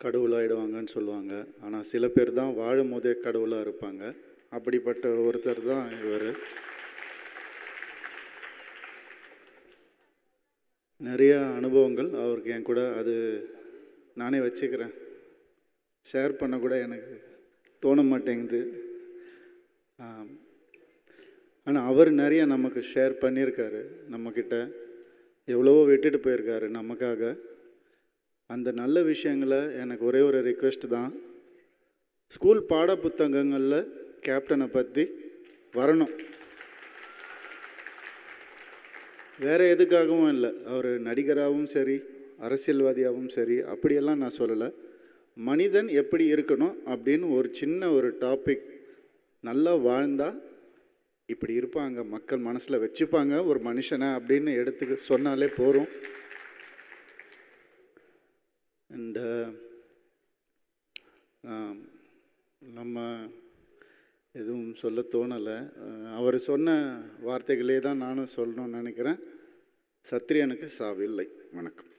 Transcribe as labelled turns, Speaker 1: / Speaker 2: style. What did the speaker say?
Speaker 1: கடவுளாயிடுவாங்கன்னு சொல்லுவாங்க. ஆனால் சில பேர் தான் வாழும்போதே கடவுளாக இருப்பாங்க. அப்படிப்பட்ட ஒருத்தர் தான் இவர். நிறைய அனுபவங்கள் அவருக்கு என் கூட, அது நானே வச்சுக்கிறேன். ஷேர் பண்ண கூட எனக்கு தோண மாட்டேங்குது. ஆனால் அவர் நிறைய நமக்கு ஷேர் பண்ணியிருக்காரு. நம்மக்கிட்ட எவ்வளவோ விட்டுட்டு போயிருக்காரு நமக்காக. அந்த நல்ல விஷயங்களை எனக்கு ஒரே ஒரு ரிக்வெஸ்ட் தான், ஸ்கூல் பாட புத்தகங்களில் கேப்டனை பற்றி வரணும். வேறு எதுக்காகவும் இல்லை, அவர் நடிகராகவும் சரி அரசியல்வாதியாகவும் சரி அப்படியெல்லாம் நான் சொல்லலை. மனிதன் எப்படி இருக்கணும் அப்படின்னு ஒரு சின்ன ஒரு டாபிக், நல்லா வாழ்ந்தால் இப்படி இருப்பாங்க, மக்கள் மனசில் வச்சுப்பாங்க ஒரு மனுஷனை அப்படின்னு எடுத்து சொன்னாலே போகிறோம். அண்ட் நம்ம எதுவும் சொல்ல தோணலை. அவர் சொன்ன வார்த்தைகளே தான் நானும் சொல்லணும்னு நினைக்கிறேன். சத்திரியனுக்கு சாவில்லை. வணக்கம்.